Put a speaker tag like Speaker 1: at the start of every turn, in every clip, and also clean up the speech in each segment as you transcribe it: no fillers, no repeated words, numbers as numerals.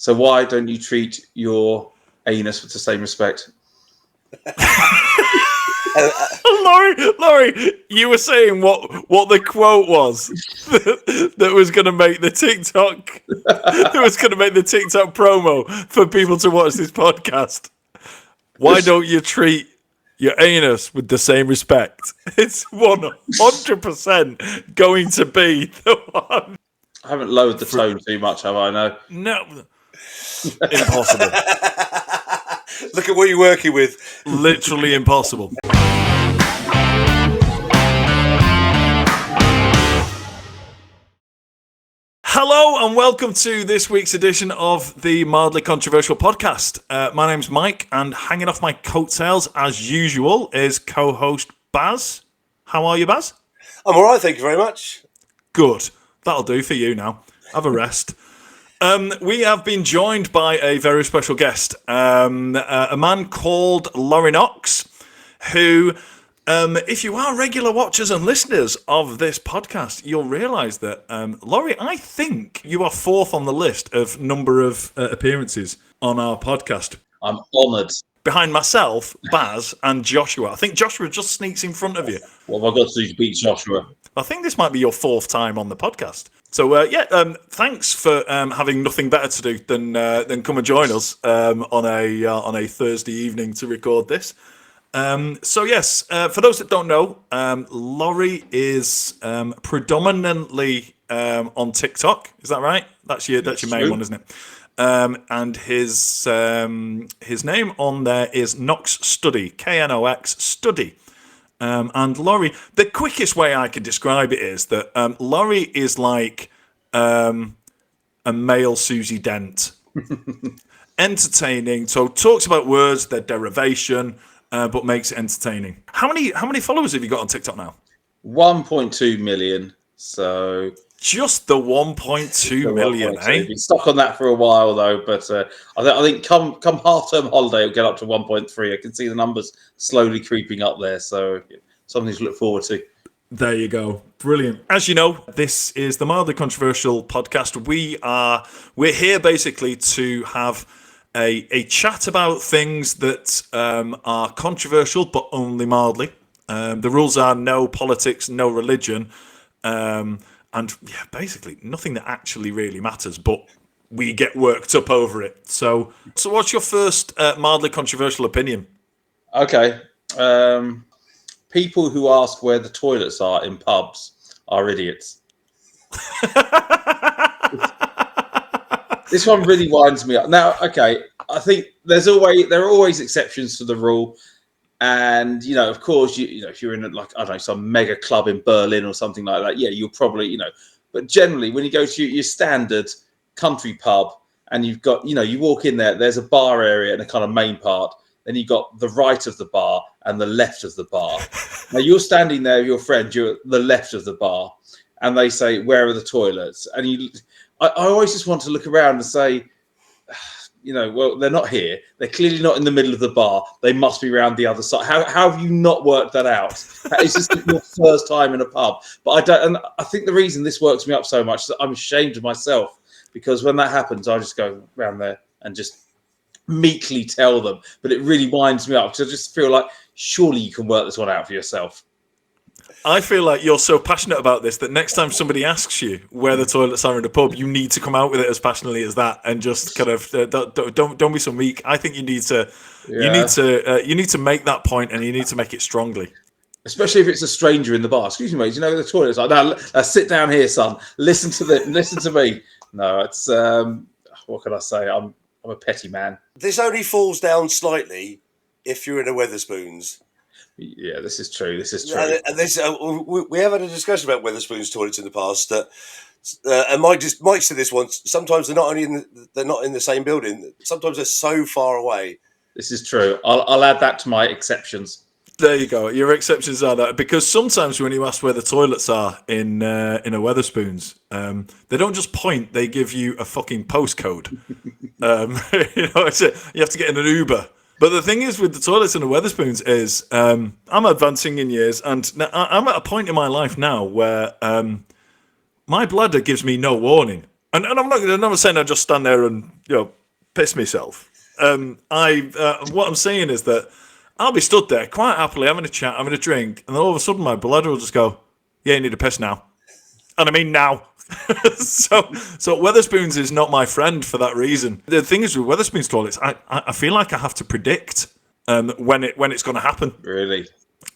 Speaker 1: So why don't you treat your anus with the same respect?
Speaker 2: Laurie, you were saying what the quote was that was going to make the TikTok promo for people to watch this podcast. Why don't you treat your anus with the same respect? It's 100% going to be the one.
Speaker 1: I haven't lowered the tone too much, have I? No.
Speaker 2: Impossible.
Speaker 3: Look at what you're working with.
Speaker 2: Literally impossible. Hello and welcome to this week's edition of the Mildly Controversial Podcast. My name's Mike, and hanging off my coattails, as usual, is co-host Baz. How are you, Baz?
Speaker 3: I'm all right, thank you very much.
Speaker 2: Good. That'll do for you now. Have a rest. We have been joined by a very special guest, a man called Laurie Knox, who... if you are regular watchers and listeners of this podcast, you'll realise that, Laurie, I think you are fourth on the list of number of appearances on our podcast.
Speaker 1: I'm honoured.
Speaker 2: Behind myself, Baz, and Joshua. I think Joshua just sneaks in front of you.
Speaker 1: What have I got to do to beat Joshua?
Speaker 2: I think this might be your fourth time on the podcast. So, thanks for having nothing better to do than come and join us on a Thursday evening to record this. For those that don't know, Laurie is predominantly on TikTok. Is that right? That's your main one, isn't it? And his name on there is KnoxStudy, KNOX Study. And Laurie, the quickest way I can describe it is that Laurie is like a male Susie Dent, entertaining. So talks about words, their derivation. But makes it entertaining. How many followers have you got on TikTok now?
Speaker 1: 1.2 million. So
Speaker 2: just the 1.2 million, eh?
Speaker 1: Been stuck on that for a while though, but I think come half-term holiday it'll get up to 1.3. I can see the numbers slowly creeping up there, so something to look forward to. There you go. Brilliant. As you know, this is the Mildly Controversial Podcast. We're here basically to have a chat about things that are controversial, but only mildly. The rules are no politics, no religion, and basically nothing that actually really matters, but we get worked up over it. So what's your first mildly controversial opinion? Okay. People who ask where the toilets are in pubs are idiots. This one really winds me up. Now, okay, I think there are always exceptions to the rule, and of course, if you're in some mega club in Berlin or something like that, you'll probably But generally, when you go to your standard country pub and you've got you walk in there, there's a bar area and a kind of main part. Then you've got the right of the bar and the left of the bar. Now you're standing there with your friend, you're at the left of the bar, and they say, "Where are the toilets?" And I always just want to look around and say, well, they're not here. They're clearly not in the middle of the bar. They must be around the other side. How have you not worked that out? That is just your first time in a pub. But I don't. And I think the reason this works me up so much is that I'm ashamed of myself, because when that happens, I just go around there and just meekly tell them. But it really winds me up because I just feel like surely you can work this one out for yourself. I feel like you're so passionate about this that next time somebody asks you where the toilets are in a pub, you need to come out with it as passionately as that, and just kind of don't be so meek. I think you need to make that point, and you need to make it strongly. Especially if it's a stranger in the bar. Excuse me, mate. Do you know where the toilets are? Now sit down here, son. Listen to me. No, it's what can I say? I'm a petty man.
Speaker 3: This only falls down slightly if you're in a Wetherspoons.
Speaker 1: Yeah, this is true.
Speaker 3: And this, we have had a discussion about Wetherspoons toilets in the past. That and Mike said this once. Sometimes they're not in the same building. Sometimes they're so far away. This is true. I'll add that to my exceptions.
Speaker 2: There you go. Your exceptions are that, because sometimes when you ask where the toilets are in a Wetherspoons, they don't just point; they give you a fucking postcode. You have to get in an Uber. But the thing is with the toilets in the Wetherspoons is I'm advancing in years, and I'm at a point in my life now where my bladder gives me no warning. And I'm not saying I just stand there and piss myself. What I'm saying is that I'll be stood there quite happily having a chat, having a drink, and then all of a sudden my bladder will just go, yeah, you need a piss now. And I mean now. so Wetherspoons is not my friend for that reason. The thing is with Wetherspoons toilets, I feel like I have to predict when it's going to happen.
Speaker 1: Really?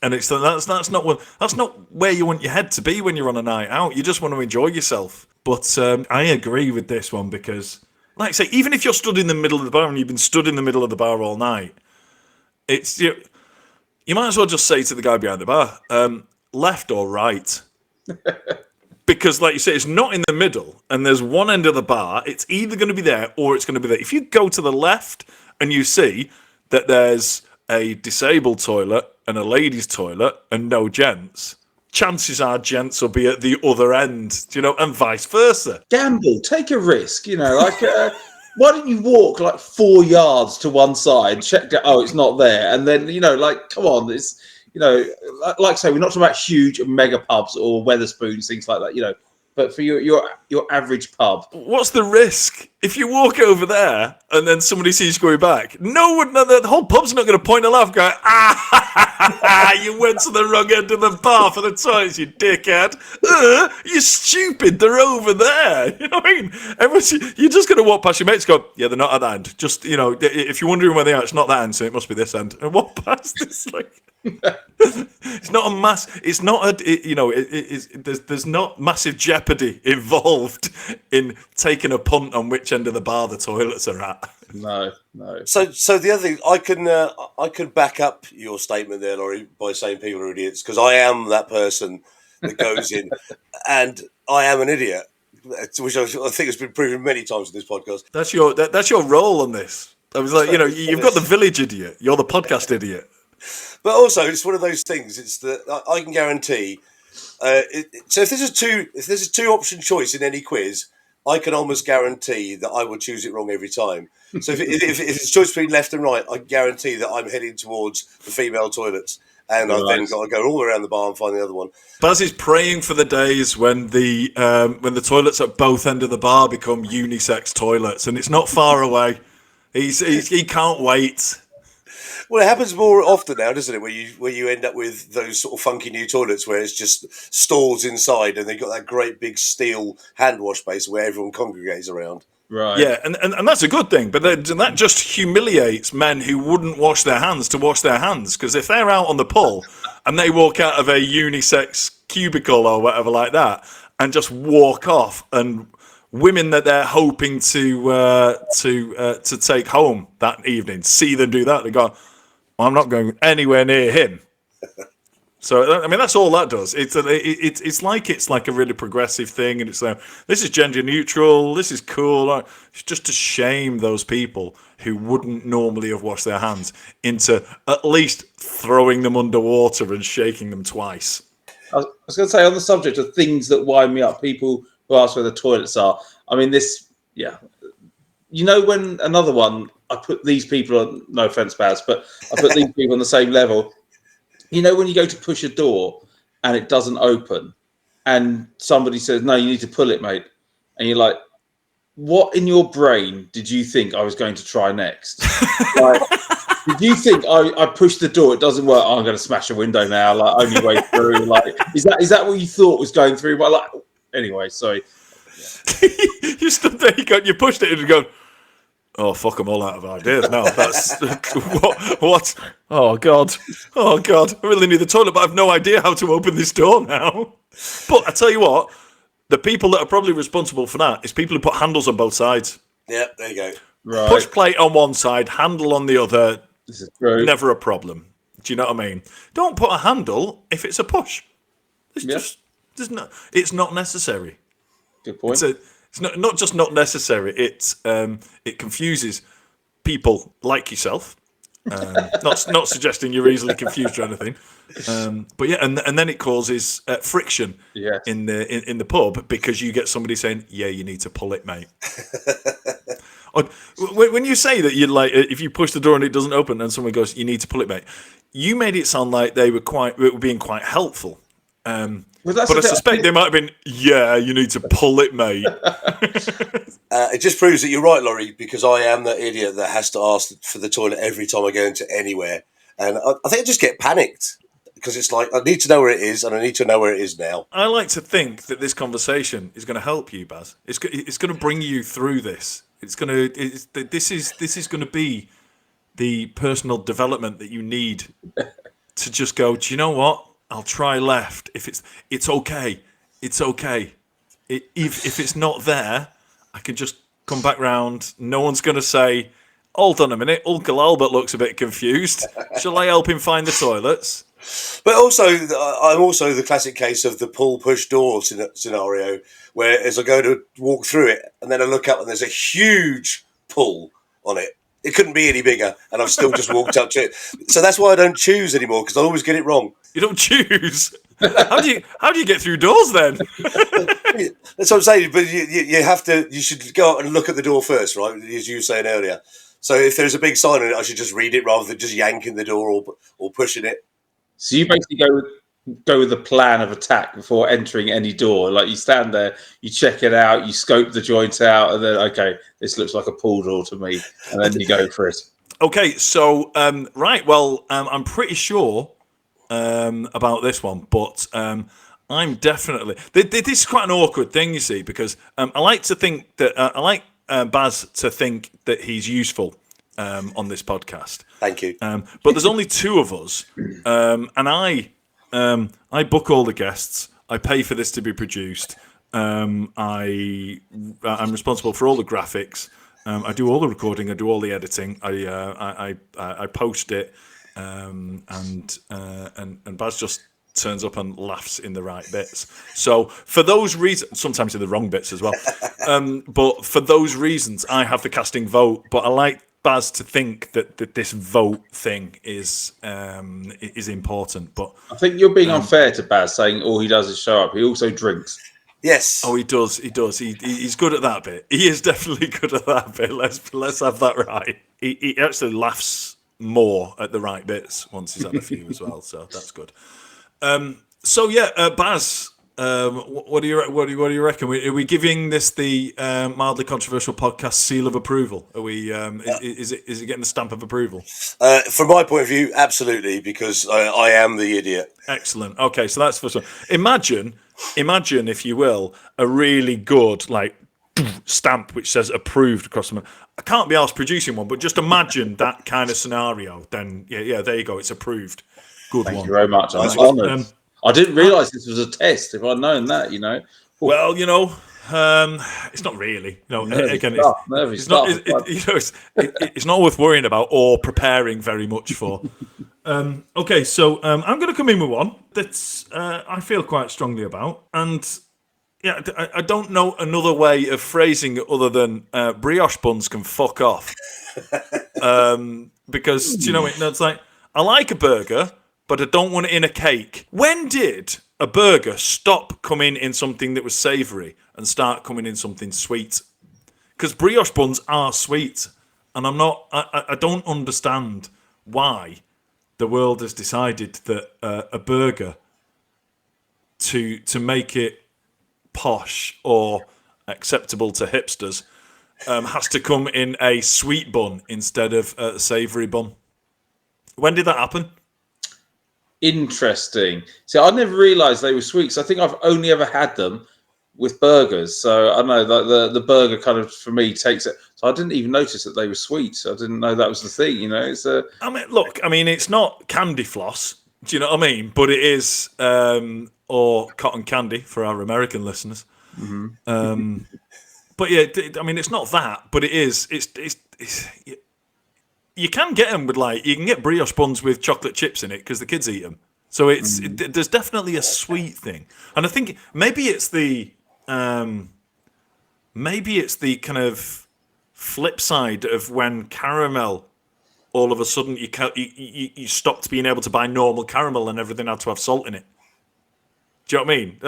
Speaker 2: And that's not where you want your head to be when you're on a night out. You just want to enjoy yourself. But I agree with this one because, like I say, even if you're stood in the middle of the bar and you've been stood in the middle of the bar all night, you might as well just say to the guy behind the bar, left or right. Because, like you say, it's not in the middle, and there's one end of the bar. It's either going to be there or it's going to be there. If you go to the left and you see that there's a disabled toilet and a ladies' toilet and no gents, chances are gents will be at the other end, and vice versa.
Speaker 1: Gamble, take a risk, like why don't you walk like 4 yards to one side, check that, it's not there, and then, come on, it's, like I say, we're not talking about huge mega pubs or Wetherspoons, things like that, but for your average pub.
Speaker 2: What's the risk? If you walk over there and then somebody sees you going back, the whole pub's not going to point a laugh going, you went to the wrong end of the bar for the toilets, you dickhead. You're stupid, they're over there. You know what I mean? You're just going to walk past your mates and go, yeah, they're not at that end. Just, if you're wondering where they are, it's not that end, so it must be this end. And walk past this, it's not a mass. It's not there's not massive jeopardy involved in taking a punt on which end of the bar the toilets are at.
Speaker 1: No.
Speaker 3: So the other thing, I can back up your statement there, Laurie, by saying people are idiots, because I am that person that goes in, and I am an idiot, which I think has been proven many times in this podcast.
Speaker 2: That's your role on this. I was like, you've got the village idiot. You're the podcast idiot.
Speaker 3: But also, it's one of those things. It's that I can guarantee. So if there's a two option choice in any quiz, I can almost guarantee that I will choose it wrong every time. So if it's a choice between left and right, I guarantee that I'm heading towards the female toilets, and I've then got to go all the way around the bar and find the other one.
Speaker 2: Baz is praying for the days when the toilets at both ends of the bar become unisex toilets, and it's not far away. He can't wait.
Speaker 3: Well, it happens more often now, doesn't it? Where you end up with those sort of funky new toilets where it's just stalls inside, and they've got that great big steel hand wash base where everyone congregates around.
Speaker 1: Right.
Speaker 2: Yeah, and that's a good thing, but that just humiliates men who wouldn't wash their hands to wash their hands, because if they're out on the pull and they walk out of a unisex cubicle or whatever like that and just walk off, and women that they're hoping to take home that evening see them do that, they go, I'm not going anywhere near him. So I mean, that's all that does. It's like a really progressive thing, and it's this is gender neutral. This is cool. It's just to shame those people who wouldn't normally have washed their hands into at least throwing them underwater and shaking them twice.
Speaker 1: I was going to say, on the subject of things that wind me up, people who ask where the toilets are. I mean, when another one, I put these people on, no offense, Baz, but I put these people on the same level. When you go to push a door and it doesn't open and somebody says, no, you need to pull it, mate. And you're like, what in your brain did you think I was going to try next? Did you think I pushed the door, it doesn't work, I'm going to smash a window now, only way through? Is that what you thought was going through? Anyway, sorry.
Speaker 2: Yeah. You stood there, you pushed it and you go, oh, fuck, I'm all out of ideas now. That's what? Oh God! I really need the toilet, but I have no idea how to open this door now. But I tell you what, the people that are probably responsible for that is people who put handles on both sides.
Speaker 3: Yeah, there you go.
Speaker 1: Right.
Speaker 2: Push plate on one side, handle on the other.
Speaker 1: This is true.
Speaker 2: Never a problem. Do you know what I mean? Don't put a handle if it's a push. It's not necessary.
Speaker 1: Good point.
Speaker 2: It's not just not necessary. It confuses people like yourself. Not suggesting you're easily confused or anything. But yeah, and then it causes friction in the pub, because you get somebody saying, "Yeah, you need to pull it, mate." When you say that, you're if you push the door and it doesn't open, and someone goes, "You need to pull it, mate," you made it sound like they were being quite helpful.
Speaker 1: But
Speaker 2: I suspect they might have been, yeah, you need to pull it, mate.
Speaker 3: It just proves that you're right, Laurie, because I am that idiot that has to ask for the toilet every time I go into anywhere. And I think I just get panicked because it's like, I need to know where it is and I need to know where it is now.
Speaker 2: I like to think that this conversation is going to help you, Baz. It's going to bring you through this. This is going to be the personal development that you need to just go, do you know what? I'll try left. If it's okay. It's okay. If it's not there, I can just come back round. No one's going to say, hold on a minute, Uncle Albert looks a bit confused. Shall I help him find the toilets?
Speaker 3: But also, I'm also the classic case of the pull-push door scenario, where as I go to walk through it, and then I look up and there's a huge pull on it. It couldn't be any bigger, and I've still just walked up to it. So that's why I don't choose anymore, because I always get it wrong.
Speaker 2: You don't choose? How do you get through doors then?
Speaker 3: That's what I'm saying. But you should go out and look at the door first, right? As you were saying earlier. So if there's a big sign on it, I should just read it rather than just yanking the door or pushing it.
Speaker 1: So you basically go with the plan of attack before entering any door. Like you stand there, you check it out, you scope the joint out, and then okay, this looks like a pull door to me, and then you go for it.
Speaker 2: Okay, so right, well, I'm pretty sure about this one, but I'm definitely. This is quite an awkward thing, you see, because I like to think that I like Baz to think that he's useful on this podcast.
Speaker 3: Thank you.
Speaker 2: But there's only two of us, and I book all the guests. I pay for this to be produced. I'm responsible for all the graphics. I do all the recording. I do all the editing. I post it, and Baz just turns up and laughs in the right bits. So for those reasons, sometimes in the wrong bits as well. But for those reasons, I have the casting vote. But I like Baz to think that this vote thing is important. But
Speaker 1: I think you're being unfair to Baz, saying all he does is show up. He also drinks.
Speaker 3: Yes.
Speaker 2: Oh, he does. He's good at that bit. He is definitely good at that bit. Let's have that right. He actually laughs more at the right bits once he's had a few as well. So that's good. So yeah, Baz, what do you reckon? Are we giving this the mildly controversial podcast seal of approval? Are we? Is it getting the stamp of approval?
Speaker 3: From my point of view, absolutely, because I am the idiot.
Speaker 2: Excellent. Okay, so that's the first one. Imagine, if you will, a really good stamp which says approved across them. I can't be asked producing one, but just imagine that kind of scenario. Then yeah, there you go. It's approved. Good one.
Speaker 1: Thank you very much. I'm honoured. I didn't realise this was a test. If I'd known that,
Speaker 2: Well, it's not really. Again, it's not. It's not worth worrying about or preparing very much for. Okay, so I'm going to come in with one that's I feel quite strongly about, and yeah, I don't know another way of phrasing it other than brioche buns can fuck off. Because it's like I like a burger, but I don't want it in a cake. When did a burger stop coming in something that was savoury and start coming in something sweet? Because brioche buns are sweet, and I don't understand why the world has decided that a burger to make it posh or acceptable to hipsters has to come in a sweet bun instead of a savoury bun. When did that happen?
Speaker 1: Interesting. See, I never realised they were sweet. So I think I've only ever had them with burgers. So I know that the burger kind of, for me, takes it. So I didn't even notice that they were sweet. I didn't know that was the thing, It's
Speaker 2: it's not candy floss. Do you know what I mean? But it is, or cotton candy for our American listeners. Mm-hmm. But yeah, it's not that, but it is. It's you can get them with you can get brioche buns with chocolate chips in it because the kids eat them. So there's definitely a sweet thing, and I think maybe it's the kind of flip side of when caramel, all of a sudden you stopped being able to buy normal caramel and everything had to have salt in it. Do you know what I mean?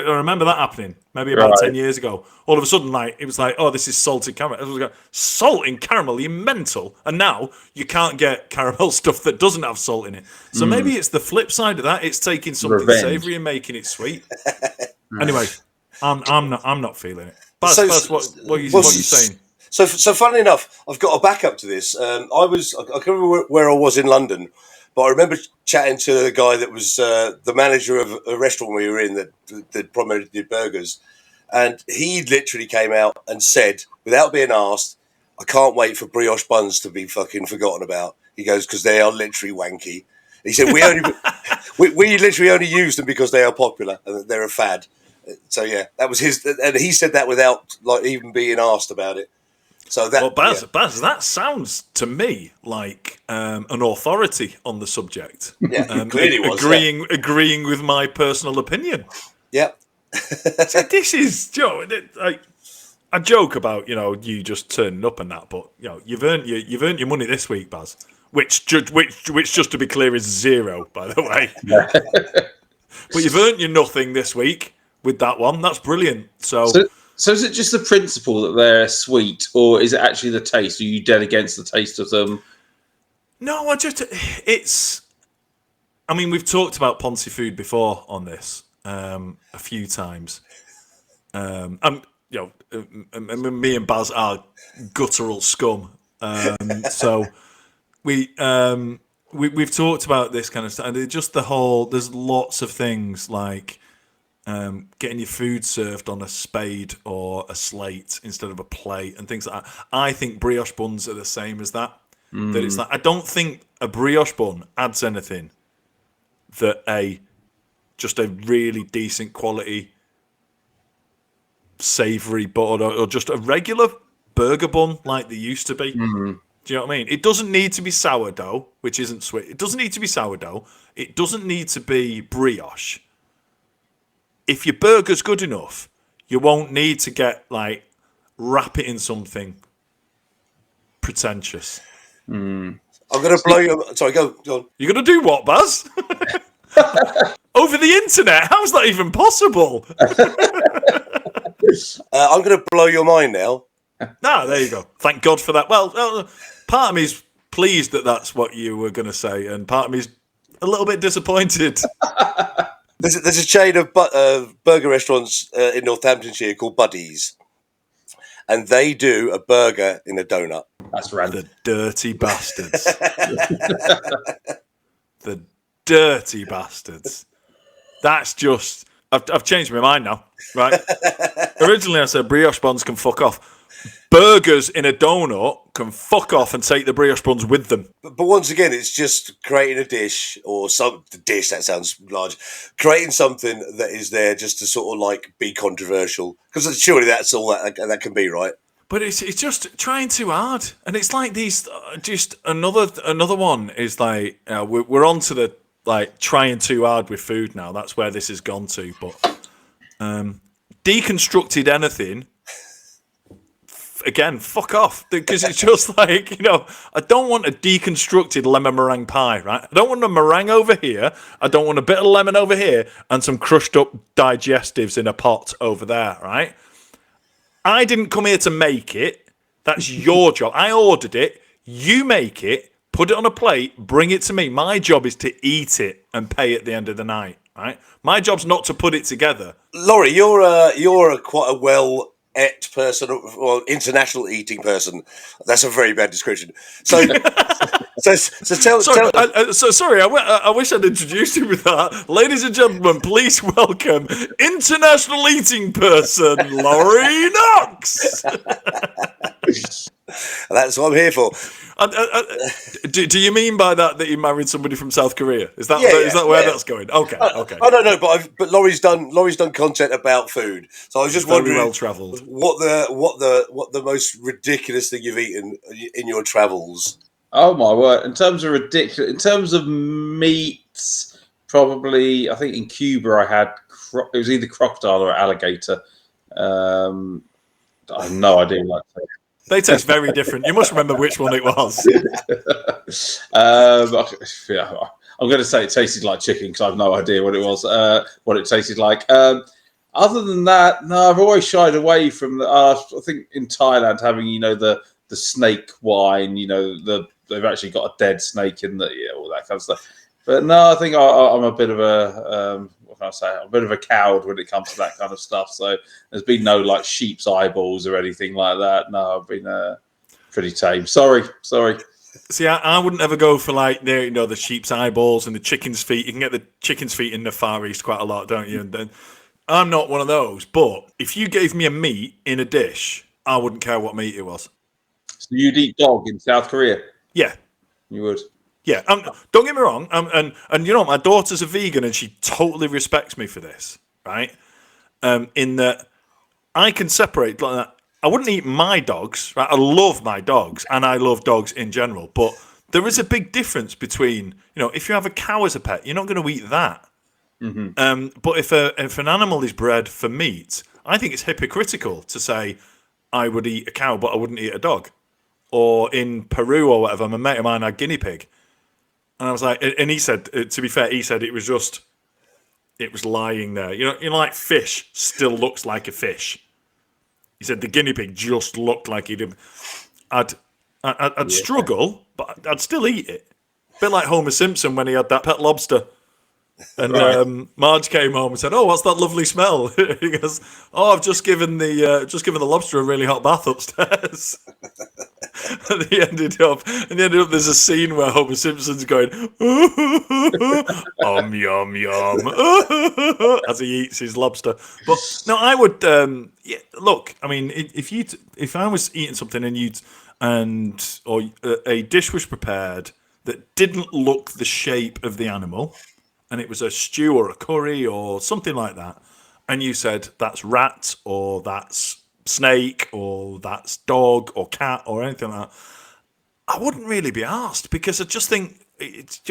Speaker 2: I remember that happening maybe about
Speaker 1: Right.
Speaker 2: 10 years ago. All of a sudden, like, it was like, oh, this is salted caramel. I was like, salt in caramel, you mental. And now you can't get caramel stuff that doesn't have salt in it. So maybe it's the flip side of that. It's taking something
Speaker 1: Revenge.
Speaker 2: savoury and making it sweet. Anyway, I'm not feeling it. Baz, what are you saying?
Speaker 3: So funnily enough, I've got a backup to this. I can't remember where I was in London, but I remember chatting to the guy that was the manager of a restaurant we were in that primarily did burgers, and he literally came out and said, without being asked, "I can't wait for brioche buns to be fucking forgotten about." He goes, because they are literally wanky. He said we literally only use them because they are popular and they're a fad. So yeah, that was his, and he said that without like even being asked about it. So that,
Speaker 2: Baz, that sounds to me like an authority on the subject.
Speaker 3: Yeah, clearly was
Speaker 2: agreeing with my personal opinion.
Speaker 3: Yeah.
Speaker 2: So this is, Joe. I joke about you just turning up and that, but you've earned your money this week, Baz. Which just to be clear is 0, by the way. But you've earned your nothing this week with that one. That's brilliant. So
Speaker 1: is it just the principle that they're sweet, or is it actually the taste? Are you dead against the taste of them?
Speaker 2: No, I mean, we've talked about Ponzi food before on this a few times. Me and Baz are guttural scum. So we've talked about this kind of stuff, and just there's lots of things like getting your food served on a spade or a slate instead of a plate and things like that. I think brioche buns are the same as that. That it's like, I don't think a brioche bun adds anything that just a really decent quality savoury bun or just a regular burger bun like they used to be. Do you know what I mean? It doesn't need to be sourdough, which isn't sweet. It doesn't need to be sourdough. It doesn't need to be brioche. If your burger's good enough, you won't need to wrap it in something pretentious.
Speaker 3: I'm going to blow you. Sorry, go on.
Speaker 2: You're going to do what, Baz? Over the internet? How's that even possible?
Speaker 3: I'm going to blow your mind now.
Speaker 2: There you go. Thank God for that. Well, part of me's pleased that that's what you were going to say, and part of me's a little bit disappointed.
Speaker 3: There's a chain of burger restaurants in Northamptonshire called Buddies, and they do a burger in a donut.
Speaker 1: That's random.
Speaker 2: The dirty bastards. The dirty bastards. That's just... I've changed my mind now, right? Originally I said brioche buns can fuck off. Burgers in a donut can fuck off and take the brioche buns with them.
Speaker 3: But once again, it's just creating a dish or that sounds large. Creating something that is there just to sort of be controversial. Because surely that's all that can be, right?
Speaker 2: But it's just trying too hard. And it's like these, just another one is like, we're on to the, trying too hard with food now. That's where this has gone to. But deconstructed anything, again, fuck off. Because it's just I don't want a deconstructed lemon meringue pie, right? I don't want a meringue over here. I don't want a bit of lemon over here and some crushed up digestives in a pot over there, right? I didn't come here to make it. That's your job. I ordered it. You make it. Put it on a plate. Bring it to me. My job is to eat it and pay at the end of the night, right? My job's not to put it together.
Speaker 3: Laurie, you're quite a well-ate person, or international eating person. That's a very bad description. So, tell.
Speaker 2: Sorry, I wish I'd introduced you with that. Ladies and gentlemen, please welcome international eating person Laurie Knox.
Speaker 3: That's what I'm here for.
Speaker 2: Do you mean by that you married somebody from South Korea? Is that where that's going? Okay.
Speaker 3: I don't know, but Laurie's done content about food, so I was just wondering
Speaker 2: well travelled.
Speaker 3: What the most ridiculous thing you've eaten in your travels?
Speaker 1: Oh my word! In terms of meats, probably I think in Cuba I had it was either crocodile or alligator. I have no idea what to say.
Speaker 2: They taste very different. You must remember which one it was.
Speaker 1: I'm going to say it tasted like chicken because I have no idea what it was, what it tasted like. Other than that, no, I've always shied away from the. I think in Thailand, having the snake wine, they've actually got a dead snake in all that kind of stuff. But no, I think I'm a bit of a what can I say? I'm a bit of a coward when it comes to that kind of stuff. So there's been no like sheep's eyeballs or anything like that. No, I've been pretty tame. Sorry.
Speaker 2: See, I wouldn't ever go for like the sheep's eyeballs and the chicken's feet. You can get the chicken's feet in the Far East quite a lot, don't you? And then I'm not one of those. But if you gave me a meat in a dish, I wouldn't care what meat it was.
Speaker 1: So you'd eat dog in South Korea?
Speaker 2: Yeah,
Speaker 1: you would.
Speaker 2: Yeah, don't get me wrong. And my daughter's a vegan, and she totally respects me for this, right? In that I can separate like that. I wouldn't eat my dogs, right? I love my dogs, and I love dogs in general. But there is a big difference between, if you have a cow as a pet, you're not going to eat that.
Speaker 1: Mm-hmm.
Speaker 2: But if an animal is bred for meat, I think it's hypocritical to say I would eat a cow, but I wouldn't eat a dog. Or in Peru or whatever, my mate of mine had guinea pig. And I was like, and he said, to be fair, it was lying there. Like fish still looks like a fish. He said the guinea pig just looked like he did. I'd struggle, but I'd still eat it. A bit like Homer Simpson when he had that pet lobster. And Marge came home and said, "Oh, what's that lovely smell?" He goes, "Oh, I've just given the lobster a really hot bath upstairs." And he ended up. There's a scene where Homer Simpson's going, yum yum, as he eats his lobster. But no, I would. Look, I mean, if I was eating something or a dish was prepared that didn't look the shape of the animal, and it was a stew or a curry or something like that, and you said that's rat or that's snake or that's dog or cat or anything like that, I wouldn't really be asked, because I just think it's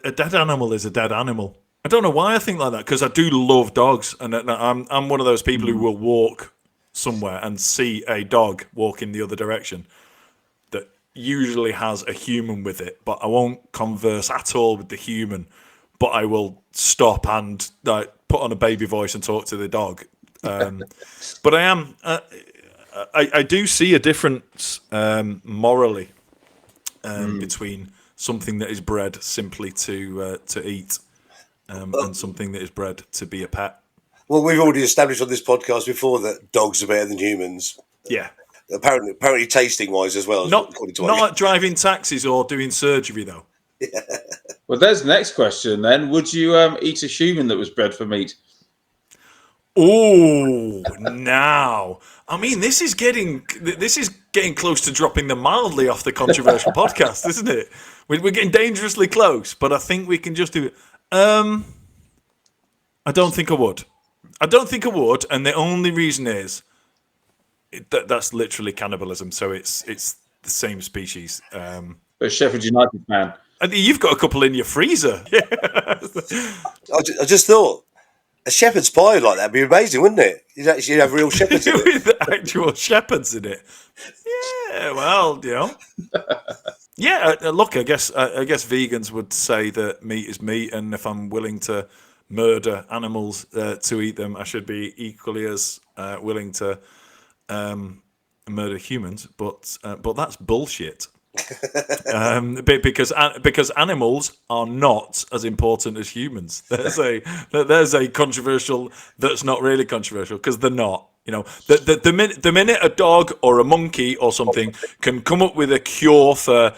Speaker 2: a dead animal is a dead animal. I don't know why I think like that, because I do love dogs, and I'm one of those people who will walk somewhere and see a dog walking the other direction that usually has a human with it, but I won't converse at all with the human, but I will stop and put on a baby voice and talk to the dog. But I do see a difference morally between something that is bred simply to eat and something that is bred to be a pet.
Speaker 3: Well, we've already established on this podcast before that dogs are better than humans.
Speaker 2: Yeah.
Speaker 3: Apparently tasting wise as well.
Speaker 2: Not like driving taxis or doing surgery, though.
Speaker 3: Yeah.
Speaker 1: Well, there's the next question then. Would you eat a human that was bred for meat?
Speaker 2: Oh, now. I mean, this is getting close to dropping them mildly off the controversial podcast, isn't it? We're getting dangerously close, but I think we can just do it. I don't think I would. And the only reason is that's literally cannibalism. So it's the same species.
Speaker 1: But Sheffield United fan.
Speaker 2: You've got a couple in your freezer.
Speaker 3: I just thought a shepherd's pie like that would be amazing, wouldn't it? You'd actually have real shepherds in it.
Speaker 2: With actual shepherds in it. Yeah, well, Yeah, look, I guess vegans would say that meat is meat, and if I'm willing to murder animals to eat them, I should be equally as willing to murder humans. But that's bullshit. Because animals are not as important as humans. There's a controversial that's not really controversial, because they're not. The minute a dog or a monkey or something can come up with a cure for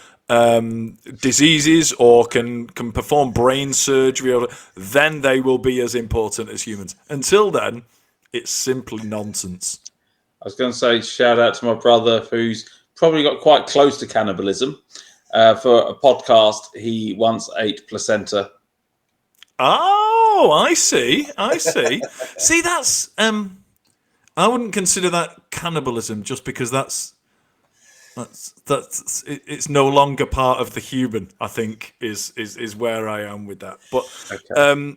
Speaker 2: diseases or can perform brain surgery, then they will be as important as humans. Until then, it's simply nonsense.
Speaker 1: I was going to say, shout out to my brother who's probably got quite close to cannibalism. For a podcast, he once ate placenta.
Speaker 2: Oh, I see. See, that's I wouldn't consider that cannibalism, just because that's it's no longer part of the human, I think is where I am with that. But
Speaker 1: okay.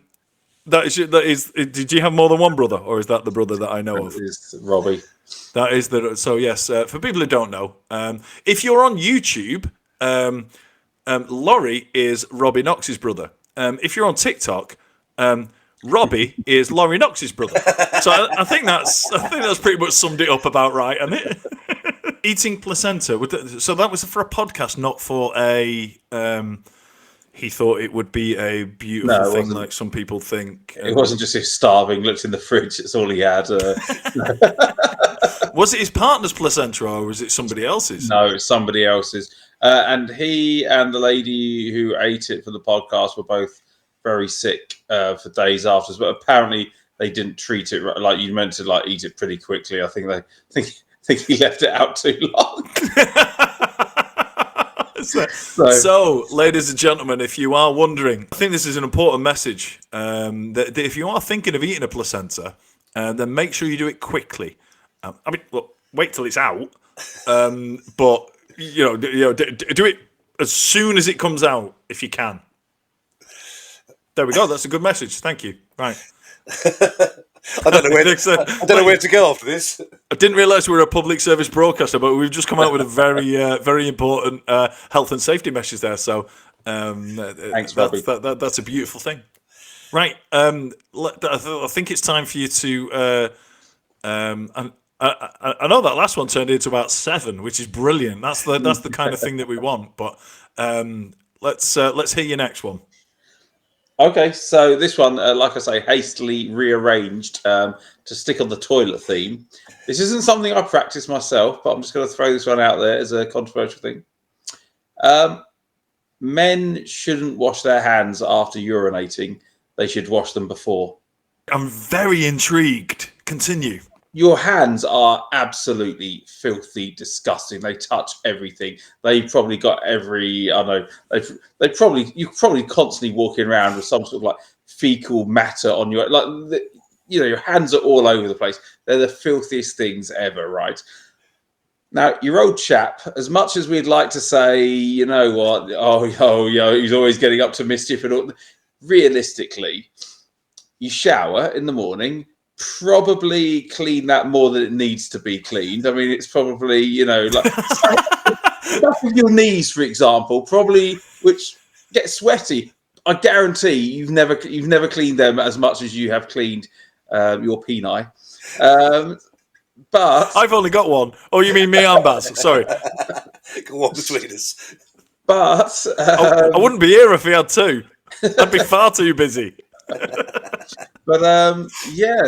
Speaker 2: That is. Did you have more than one brother, or is that the brother that I know of?
Speaker 1: Is Robbie.
Speaker 2: That is the. So yes, for people who don't know, if you're on YouTube, Laurie is Robbie Knox's brother. If you're on TikTok, Robbie is Laurie Knox's brother. So I think that's pretty much summed it up about right, hasn't it? Eating placenta. So that was for a podcast, not for a. He thought it would be a beautiful thing, like some people think.
Speaker 1: It wasn't just his starving, looked in the fridge, it's all he had.
Speaker 2: Was it his partner's placenta or was it somebody else's?
Speaker 1: No, it's somebody else's. And he and the lady who ate it for the podcast were both very sick for days after. But apparently they didn't treat it like you meant to, like eat it pretty quickly. I think he left it out too long.
Speaker 2: So, ladies and gentlemen, if you are wondering, I think this is an important message. That if you are thinking of eating a placenta, then make sure you do it quickly. Wait till it's out, but do it as soon as it comes out if you can. There we go. That's a good message. Thank you. Right.
Speaker 3: I don't know where to go after this.
Speaker 2: I didn't realise we were a public service broadcaster, but we've just come out with a very, very important health and safety message there. So
Speaker 1: thanks, Robbie.
Speaker 2: That's a beautiful thing. Right. I think it's time for you to. I know that last one turned into about 7, which is brilliant. That's the kind of thing that we want. But let's hear your next one.
Speaker 1: Okay, so this one, like I say, hastily rearranged to stick on the toilet theme. This isn't something I practice myself, but I'm just going to throw this one out there as a controversial thing. Men shouldn't wash their hands after urinating. They should wash them before.
Speaker 2: I'm very intrigued. Continue.
Speaker 1: Your hands are absolutely filthy, disgusting. They touch everything. They've probably got you're probably constantly walking around with some sort of like fecal matter on your, your hands are all over the place. They're the filthiest things ever, right? Now, your old chap, as much as we'd like to say, you know what, he's always getting up to mischief and all, realistically, you shower in the morning, probably clean that more than it needs to be cleaned. I mean, it's probably, like stuff with your knees, for example, probably, which get sweaty. I guarantee you've never cleaned them as much as you have cleaned your peni. But
Speaker 2: I've only got one. Oh, you mean me and Baz? Sorry.
Speaker 3: Go on between us.
Speaker 1: But
Speaker 2: I wouldn't be here if we had 2. I'd be far too busy.
Speaker 1: But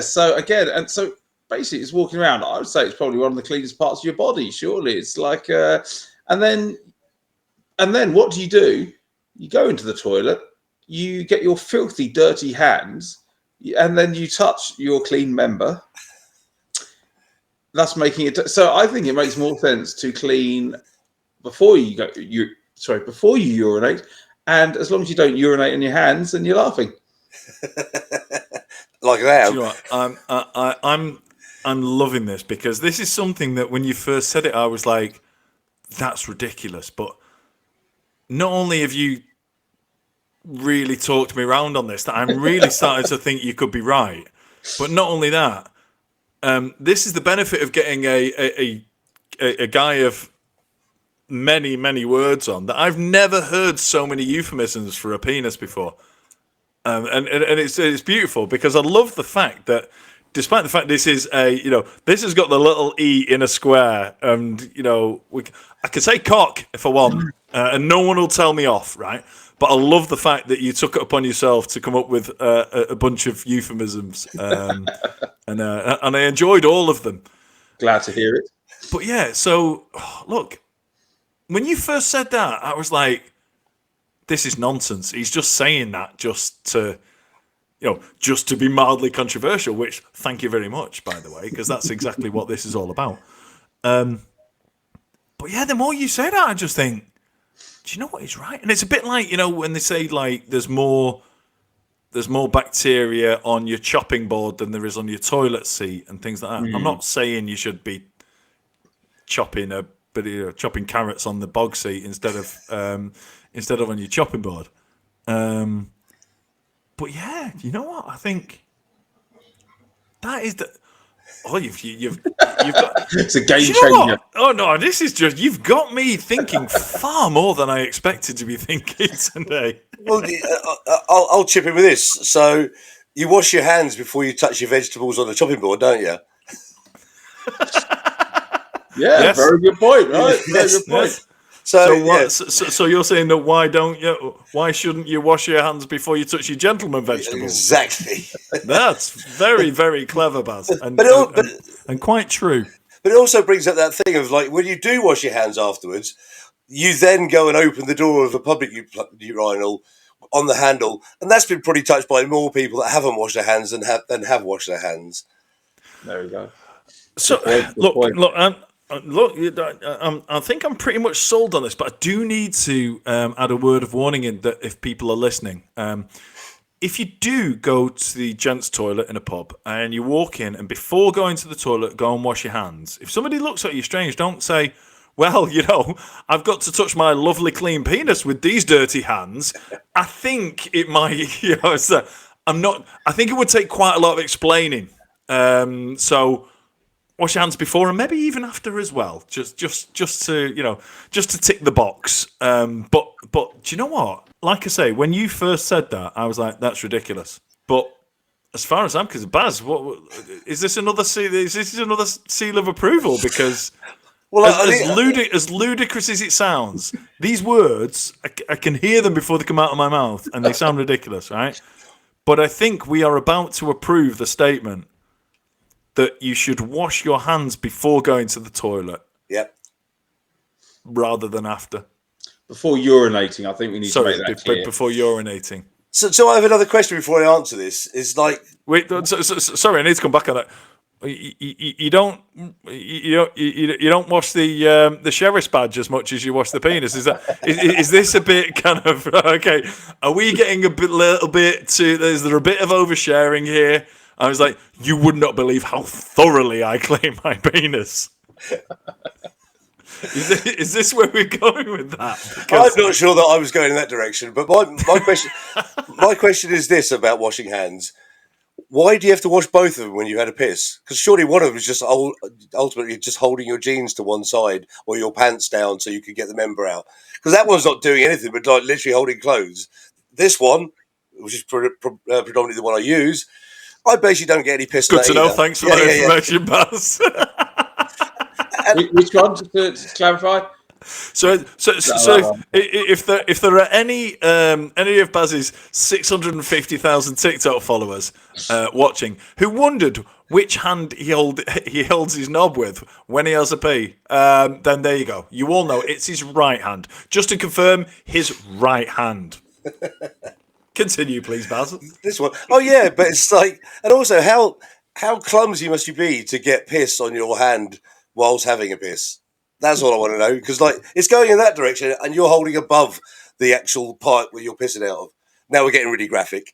Speaker 1: so again, and so basically it's walking around. I would say it's probably one of the cleanest parts of your body. Surely it's like, and then what do? You go into the toilet, you get your filthy, dirty hands, and then you touch your clean member. That's making it. So I think it makes more sense to clean before you urinate, and as long as you don't urinate in your hands, then you're laughing.
Speaker 3: Like that.
Speaker 2: You know what? I'm loving this because this is something that when you first said it, I was like, "That's ridiculous." But not only have you really talked me around on this, that I'm really starting to think you could be right. But not only that, this is the benefit of getting a guy of many words on that. I've never heard so many euphemisms for a penis before. And it's beautiful because I love the fact that despite the fact this is this has got the little E in a square and, I could say cock if I want and no one will tell me off, right? But I love the fact that you took it upon yourself to come up with a bunch of euphemisms and I enjoyed all of them.
Speaker 1: Glad to hear it.
Speaker 2: But yeah, so look, when you first said that, I was like, this is nonsense. He's just saying that just to be mildly controversial, which thank you very much, by the way, because that's exactly what this is all about. But yeah, the more you say that, I just think, do you know what? He's right. And it's a bit like, when they say like there's more bacteria on your chopping board than there is on your toilet seat and things like that. I'm not saying you should be chopping chopping carrots on the bog seat instead of on your chopping board. But yeah, you know what? I think that is Oh, you've got.
Speaker 1: It's a game
Speaker 2: You know
Speaker 1: changer.
Speaker 2: what? Oh no, this is just. You've got me thinking far more than I expected to be thinking today.
Speaker 3: Well, I'll chip in with this. So you wash your hands before you touch your vegetables on the chopping board, don't you?
Speaker 1: Yeah,
Speaker 2: Yes.
Speaker 1: very good point, right?
Speaker 3: Yes,
Speaker 1: Very good point.
Speaker 2: Yes.
Speaker 3: So,
Speaker 2: So, so you're saying that why shouldn't you wash your hands before you touch your gentleman vegetables?
Speaker 3: Exactly.
Speaker 2: That's very, very clever, Baz, and quite true.
Speaker 3: But it also brings up that thing of like when you do wash your hands afterwards, you then go and open the door of a public urinal on the handle, and that's been probably touched by more people that haven't washed their hands than have washed their hands.
Speaker 1: There we go.
Speaker 2: So look, I think I'm pretty much sold on this, but I do need to add a word of warning in that if people are listening. If you do go to the gents' toilet in a pub and you walk in and before going to the toilet, go and wash your hands. If somebody looks at you strange, don't say, well, I've got to touch my lovely clean penis with these dirty hands. I think it might, I think it would take quite a lot of explaining. So wash your hands before and maybe even after as well, just to tick the box. But do you know what? Like I say, when you first said that, I was like, that's ridiculous. But as far as I'm concerned, Baz, what is this another seal? Is this another seal of approval? Because well, as ludicrous as it sounds, these words I can hear them before they come out of my mouth, and they sound ridiculous, right? But I think we are about to approve the statement that you should wash your hands before going to the toilet.
Speaker 3: Yep.
Speaker 2: Rather than after.
Speaker 1: Before urinating, I think we need to make that clear.
Speaker 2: Before urinating.
Speaker 3: So I have another question before I answer this. It's like...
Speaker 2: Wait, sorry, I need to come back on that. You don't wash the sheriff's badge as much as you wash the penis. Is this a bit kind of okay? Are we getting little bit too? Is there a bit of oversharing here? I was like, you would not believe how thoroughly I clean my penis. Is this where we're going with that? Because...
Speaker 3: I'm not sure that I was going in that direction. But my question is this about washing hands. Why do you have to wash both of them when you had a piss? Because surely one of them is just ultimately just holding your jeans to one side or your pants down so you can get the member out. Because that one's not doing anything but like literally holding clothes. This one, which is predominantly the one I use, I basically don't get any piss.
Speaker 2: Good to know. Thanks for that information, Baz.
Speaker 1: Which one, just to clarify?
Speaker 2: So if there are any of Baz's 650,000 TikTok followers watching who wondered which hand he holds his knob with when he has a pee, then there you go. You all know it's his right hand. Just to confirm, his right hand. Continue, please, Baz.
Speaker 3: This one. Oh yeah, but it's like, and also how clumsy must you be to get piss on your hand whilst having a piss? That's all I want to know, because like it's going in that direction, and you're holding above the actual pipe where you're pissing out of. Now we're getting really graphic.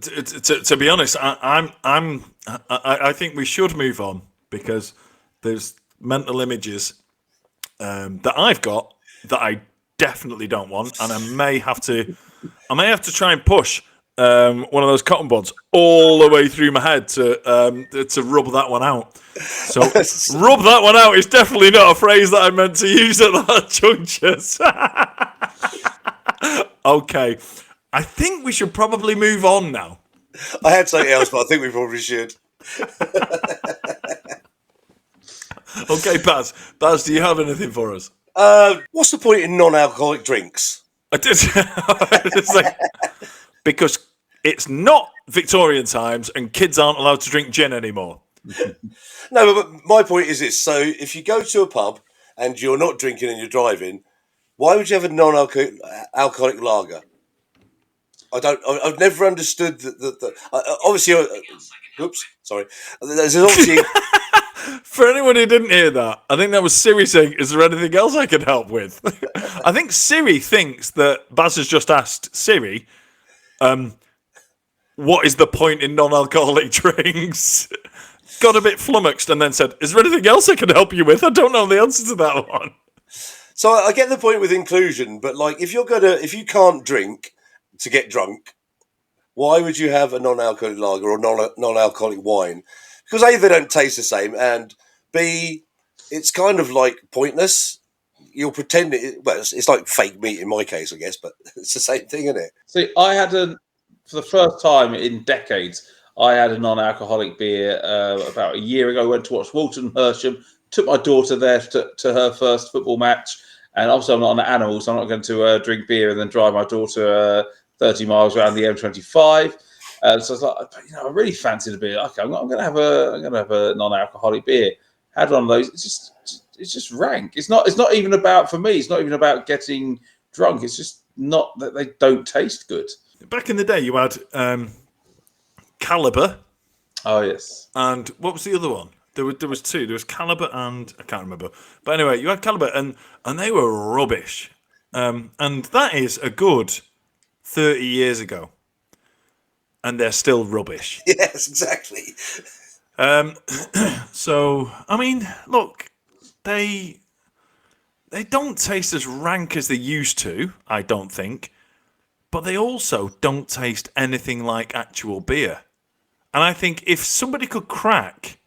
Speaker 2: To be honest, I think we should move on because there's mental images that I've got that I definitely don't want, and I may have to try and push one of those cotton buds all the way through my head to rub that one out. So rub that one out is definitely not a phrase that I meant to use at that juncture. Okay, I think we should probably move on now.
Speaker 3: I had something else, but I think we probably should.
Speaker 2: Okay, Baz, do you have anything for us?
Speaker 3: What's the point in non-alcoholic drinks?
Speaker 2: I did. Because it's not Victorian times and kids aren't allowed to drink gin anymore.
Speaker 3: No, but my point is this. So if you go to a pub and you're not drinking and you're driving, why would you have a non-alcoholic lager? I've never understood that. Obviously, oops, sorry. There's obviously...
Speaker 2: For anyone who didn't hear that, I think that was Siri saying, is there anything else I can help with? I think Siri thinks that Baz has just asked Siri, what is the point in non-alcoholic drinks? Got a bit flummoxed and then said, is there anything else I can help you with? I don't know the answer to that one.
Speaker 3: So I get the point with inclusion, but like if you can't drink to get drunk, Why would you have a non-alcoholic lager or non-alcoholic wine? Because A, they don't taste the same, and B, it's kind of like pointless. You're pretending. Well, it's like fake meat in my case, I guess, but it's the same thing, isn't it?
Speaker 1: See, for the first time in decades, I had a non-alcoholic beer about a year ago. I went to watch Walton Hersham. Took my daughter there to her first football match, and obviously I'm not an animal, so I'm not going to drink beer and then drive my daughter 30 miles around the M25. So I was like, I really fancied a beer. Okay, I'm going to have a non-alcoholic beer. Had one of those. It's just rank. It's not even about, for me, it's not even about getting drunk. It's just not that they don't taste good.
Speaker 2: Back in the day, you had Caliber.
Speaker 1: Oh yes.
Speaker 2: And what was the other one? There was two. There was Caliber and I can't remember. But anyway, you had Caliber and they were rubbish. And that is a good 30 years ago. And they're still rubbish.
Speaker 3: Yes, exactly.
Speaker 2: So I mean, look, they don't taste as rank as they used to, I don't think. But they also don't taste anything like actual beer. And I think if somebody could crack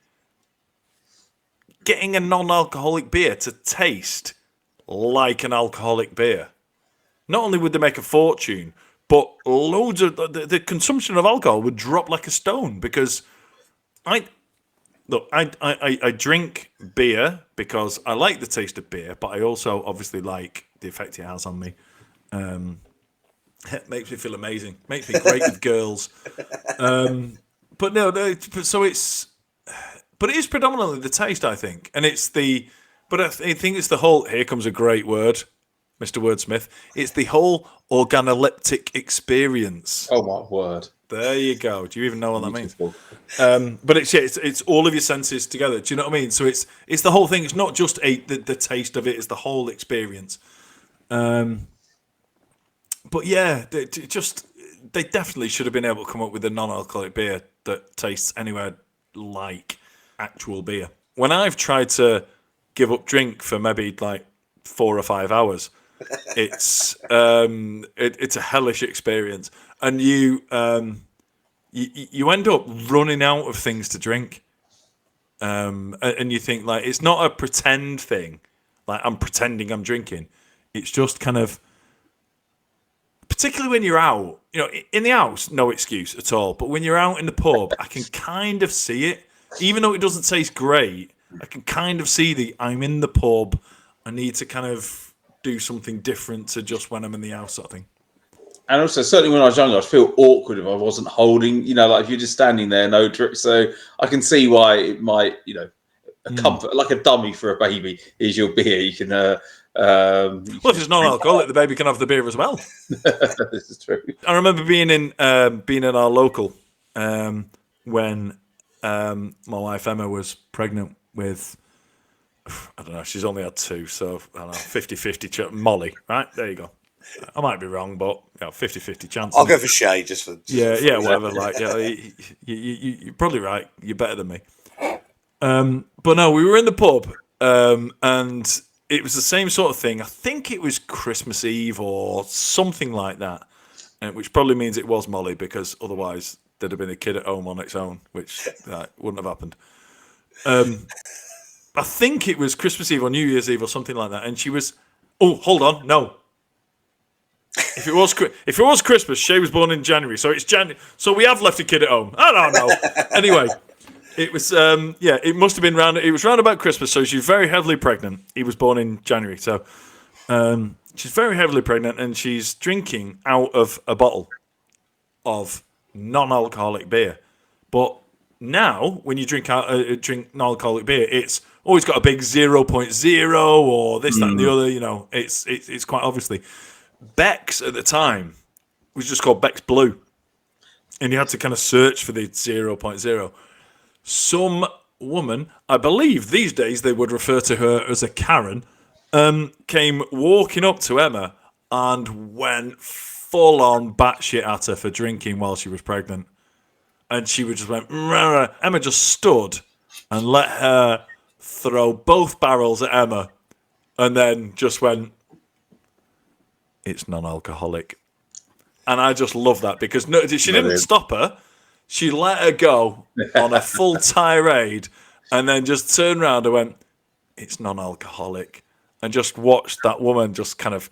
Speaker 2: getting a non-alcoholic beer to taste like an alcoholic beer, not only would they make a fortune, but loads of the consumption of alcohol would drop like a stone. Because I drink beer because I like the taste of beer, but I also obviously like the effect it has on me. It makes me feel amazing. Makes me great with girls. But it is predominantly the taste, I think, and I think it's the whole. Here comes a great word, Mr. Wordsmith. It's the whole organoleptic experience.
Speaker 1: Oh my word!
Speaker 2: There you go. Do you even know what that means? But it's all of your senses together. Do you know what I mean? So it's the whole thing. It's not just the taste of it. It's the whole experience. But yeah, they definitely should have been able to come up with a non-alcoholic beer that tastes anywhere like actual beer. When I've tried to give up drink for maybe like 4 or 5 hours, it's a hellish experience, and you end up running out of things to drink, and you think like it's not a pretend thing, like I'm pretending I'm drinking. It's just kind of. Particularly when you're out, in the house, no excuse at all. But when you're out in the pub, I can kind of see it. Even though it doesn't taste great, I can kind of see I'm in the pub. I need to kind of do something different to just when I'm in the house sort of thing. And
Speaker 1: also, certainly when I was younger, I'd feel awkward if I wasn't holding, like if you're just standing there, no drink. So I can see why it might, a comfort, like a dummy for a baby is your beer. You can... well,
Speaker 2: if it's non-alcoholic, the baby can have the beer as well.
Speaker 1: This is true.
Speaker 2: I remember being in our local when my wife Emma was pregnant with, I don't know, she's only had 2, so I don't know, 50-50 Molly, right? There you go. I might be wrong, but 50-50 chance.
Speaker 3: I'll go for Shay just for
Speaker 2: whatever. Like, you're probably right. You're better than me. But no, we were in the pub, and it was the same sort of thing. I think it was Christmas Eve or something like that, which probably means it was Molly, because otherwise there'd have been a kid at home on its own, which wouldn't have happened. I think it was Christmas Eve or New Year's Eve or something like that, and she was. Oh, hold on, no. If it was Christmas, Shay was born in January, so it's January. So we have left a kid at home. I don't know. Anyway. It was, it must have been it was round about Christmas, so she's very heavily pregnant. He was born in January, so she's very heavily pregnant, and she's drinking out of a bottle of non-alcoholic beer. But now, when you drink non-alcoholic beer, it's always got a big 0.0 or this, that, and the other. It's quite obviously. Beck's at the time was just called Beck's Blue, and you had to kind of search for the 0.0. Some woman, I believe these days they would refer to her as a Karen, came walking up to Emma and went full on batshit at her for drinking while she was pregnant. And she just went, rah. Emma just stood and let her throw both barrels at Emma, and then just went, it's non-alcoholic. And I just love that because no, she didn't stop her. She let her go on a full tirade and then just turned around and went, it's non-alcoholic. And just watched that woman just kind of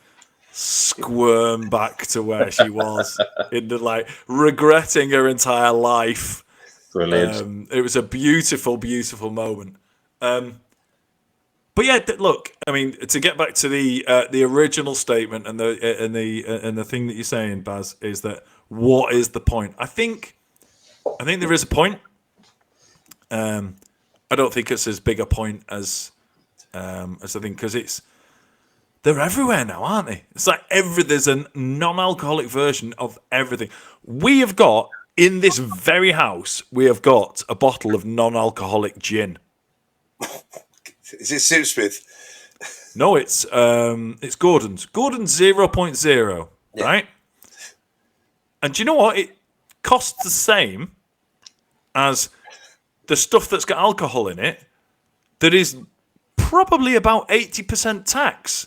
Speaker 2: squirm back to where she was, like regretting her entire life.
Speaker 1: Brilliant.
Speaker 2: It was a beautiful, beautiful moment. But yeah, look, I mean, to get back to the original statement and the thing that you're saying, Baz, is that what is the point? I think there is a point. I don't think it's as big a point as I think, because they're everywhere now, aren't they? It's like there's a non-alcoholic version of everything. We have got in this very house, we have got a bottle of non-alcoholic gin.
Speaker 3: Is it Sipsmith?
Speaker 2: No, it's Gordon's. Gordon's 0.0, right? And do you know what? It costs the same as the stuff that's got alcohol in it that is probably about 80% tax.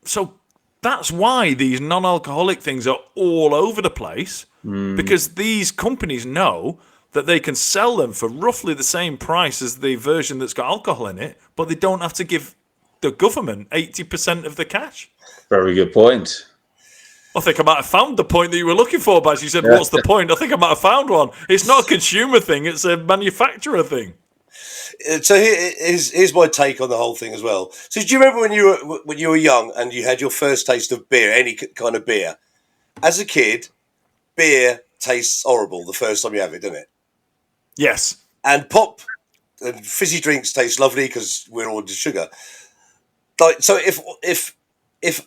Speaker 2: So that's why these non-alcoholic things are all over the place, because these companies know that they can sell them for roughly the same price as the version that's got alcohol in it, but they don't have to give the government 80% of the cash.
Speaker 1: Very good point.
Speaker 2: I think I might have found the point that you were looking for, Baz. You said, what's the point? I think I might have found one. It's not a consumer thing, it's a manufacturer thing.
Speaker 3: So here's my take on the whole thing as well. So do you remember when you were young and you had your first taste of beer, any kind of beer? As a kid, beer tastes horrible the first time you have it, doesn't it?
Speaker 2: Yes.
Speaker 3: And pop and fizzy drinks taste lovely because we're all into sugar. Like, so if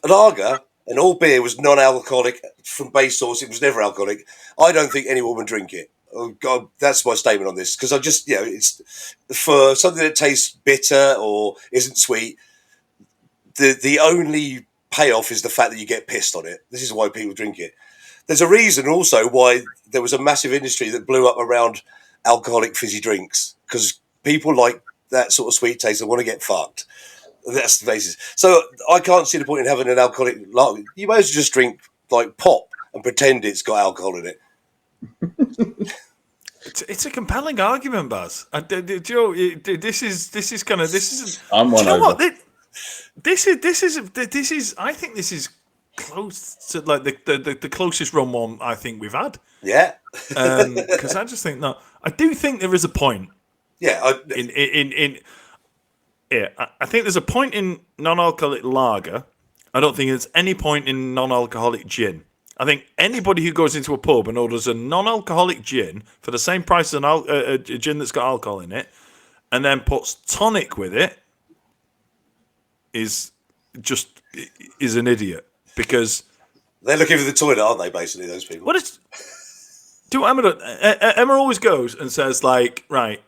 Speaker 3: lager and all beer was non-alcoholic from base source, it was never alcoholic, I don't think anyone would drink it. Oh God, that's my statement on this, because I just, it's for something that tastes bitter or isn't sweet. The only payoff is the fact that you get pissed on it. This is why people drink it. There's a reason also why there was a massive industry that blew up around alcoholic fizzy drinks, because people like that sort of sweet taste and want to get fucked. That's the basis. So I can't see the point in having an alcoholic lager. You might as well just drink like pop and pretend it's got alcohol in it.
Speaker 2: It's a compelling argument, Baz. Joe, this is kind of this is.
Speaker 1: I'm one
Speaker 2: do you know
Speaker 1: over.
Speaker 2: what? This is. I think this is close to like the closest run one I think we've had.
Speaker 3: Yeah.
Speaker 2: Because I just think I do think there is a point.
Speaker 3: Yeah.
Speaker 2: I think there's a point in non-alcoholic lager. I don't think there's any point in non-alcoholic gin. I think anybody who goes into a pub and orders a non-alcoholic gin for the same price as a gin that's got alcohol in it, and then puts tonic with it, is an idiot, because
Speaker 3: they're looking for the toilet, aren't they? Basically, those people.
Speaker 2: What is? Do Emma always goes and says, like, right,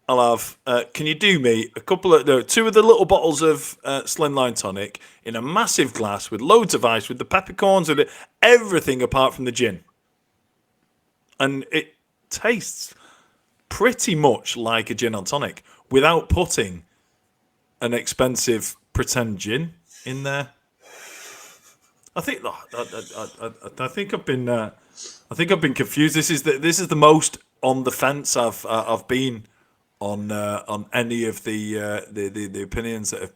Speaker 2: I'll have. Can you do me two of the little bottles of Slimline tonic in a massive glass with loads of ice, with the peppercorns and everything apart from the gin, and it tastes pretty much like a gin and tonic without putting an expensive pretend gin in there. I think I've been confused. This is the most on the fence I've been on any of the opinions that have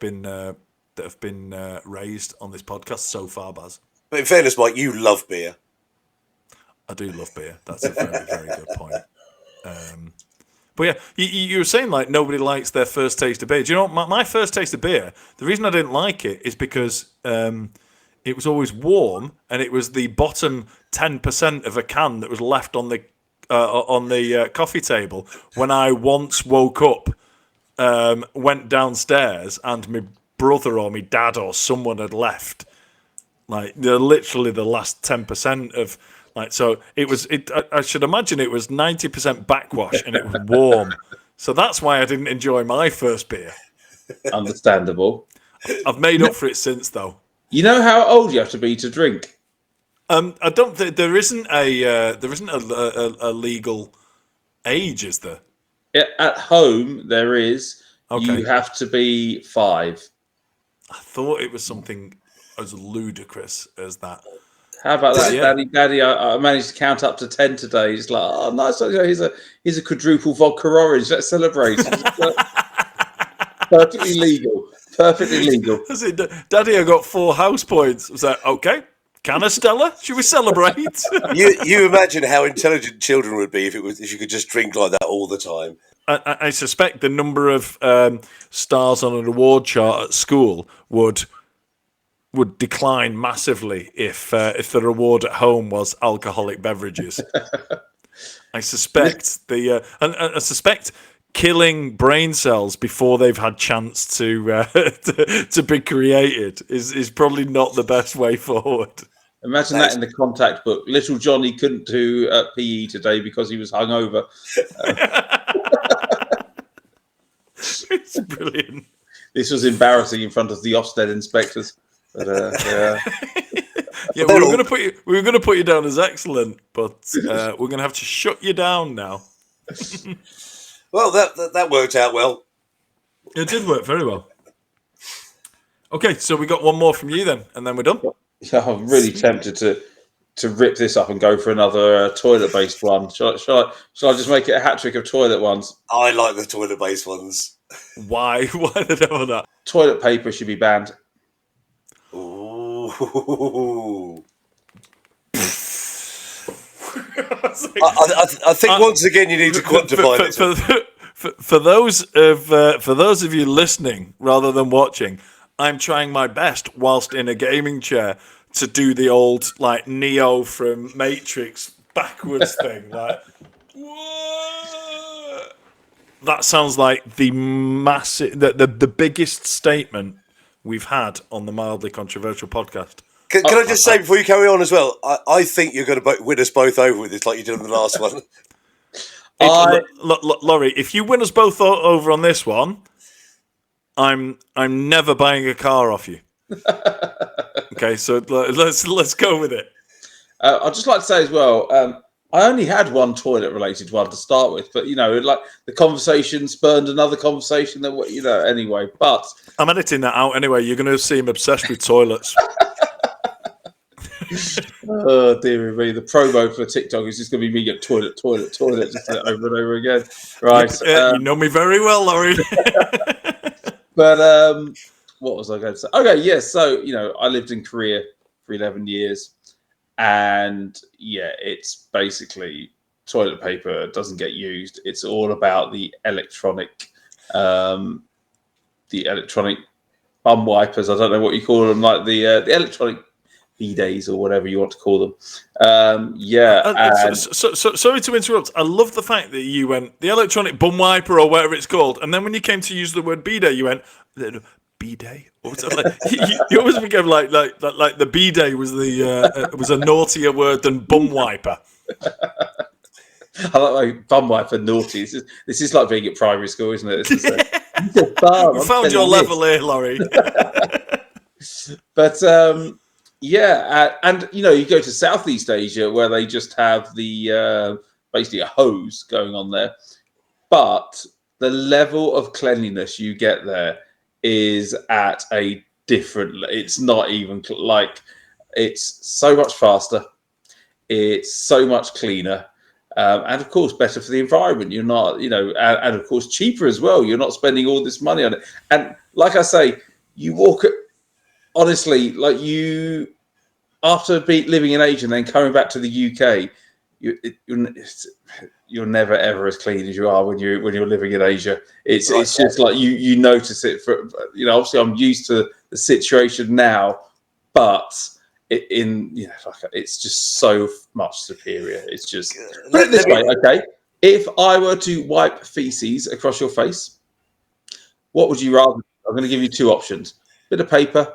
Speaker 2: been raised on this podcast so far, Baz.
Speaker 3: But in fairness, Mike, you love beer.
Speaker 2: I do love beer. That's a very, very good point. But yeah, you were saying like nobody likes their first taste of beer. Do you know my first taste of beer? The reason I didn't like it is because it was always warm, and it was the bottom 10% of a can that was left on the coffee table when I once woke up, went downstairs, and my brother or my dad or someone had left. Like literally the last 10% of. Like, so it was. I should imagine it was 90% backwash, and it was warm. So that's why I didn't enjoy my first beer.
Speaker 1: Understandable.
Speaker 2: I've made up for it since, though.
Speaker 1: You know how old you have to be to drink?
Speaker 2: I don't think there isn't a legal age, is there?
Speaker 1: At home, there is.
Speaker 2: Okay.
Speaker 1: You have to be 5.
Speaker 2: I thought it was something as ludicrous as that.
Speaker 1: How about that,
Speaker 2: Yeah.
Speaker 1: Daddy? I managed to count up to 10 today. He's like, oh, nice. Here's a quadruple vodka orange. Let's celebrate. Perfectly legal. Perfectly legal.
Speaker 2: I said, Daddy, I got 4 house points. I was like, okay, can I, Stella? Should we celebrate?
Speaker 3: You imagine how intelligent children would be if you could just drink like that all the time.
Speaker 2: I suspect the number of stars on an award chart at school would decline massively if the reward at home was alcoholic beverages. I suspect and I suspect killing brain cells before they've had chance to be created is probably not the best way forward.
Speaker 1: Imagine that in the contact book. Little Johnny couldn't do PE today because he was hungover.
Speaker 2: It's brilliant.
Speaker 1: This was embarrassing in front of the Ofsted inspectors. But,
Speaker 2: yeah, we were going to put you down as excellent, but we're going to have to shut you down now.
Speaker 3: Well, that worked out well.
Speaker 2: It did work very well. Okay, so we got one more from you then, and then we're done.
Speaker 1: Yeah, I'm really tempted to rip this up and go for another toilet-based one. Shall I just make it a hat trick of toilet ones?
Speaker 3: I like the toilet-based ones.
Speaker 2: Why? Why the devil that?
Speaker 1: Toilet paper should be banned.
Speaker 3: Ooh. I think once again you need to quantify this.
Speaker 2: For those of you listening rather than watching, I'm trying my best whilst in a gaming chair to do the old like Neo from Matrix backwards thing. Like, what? That sounds like the massive, the biggest statement we've had on the Mildly Controversial podcast.
Speaker 3: Can I just say before you carry on as well? I think you're going to win us both over with this, like you did on the last one.
Speaker 2: Laurie, if you win us both over on this one, I'm never buying a car off you. Okay, so let's go with it.
Speaker 1: I'd just like to say as well, I only had one toilet-related one to start with, but like the conversation spurned another conversation. That anyway. But
Speaker 2: I'm editing that out anyway. You're going to see him obsessed with toilets.
Speaker 1: Oh dear me! The promo for TikTok is just going to be me get toilet, just over and over again. Right?
Speaker 2: You know me very well, Laurie.
Speaker 1: But what was I going to say? Okay, yes. So I lived in Korea for 11 years, and it's basically toilet paper doesn't get used. It's all about the electronic bum wipers. I don't know what you call them, like the electronic bidets or whatever you want to call them.
Speaker 2: Sorry to interrupt. I love the fact that you went the electronic bum wiper or whatever it's called, and then when you came to use the word bidet, you went bidet. Or was it like, you always became like the bidet was was a naughtier word than bum wiper.
Speaker 1: I like bum wiper naughty. This is like being at primary school, isn't it? This is you
Speaker 2: found your level here, Laurie.
Speaker 1: But and you go to Southeast Asia where they just have the basically a hose going on there, but the level of cleanliness you get there is at a different. It's not even like it's so much faster. It's so much cleaner, and of course better for the environment. You're not, and of course cheaper as well. You're not spending all this money on it. And like I say, you walk. Honestly, like after living in Asia and then coming back to the UK, you're never ever as clean as you are when you're living in Asia. It's just like you notice it. Obviously I'm used to the situation now, but it's just so much superior. It's just put it this way, okay? If I were to wipe feces across your face, what would you rather? I'm going to give you two options: bit of paper.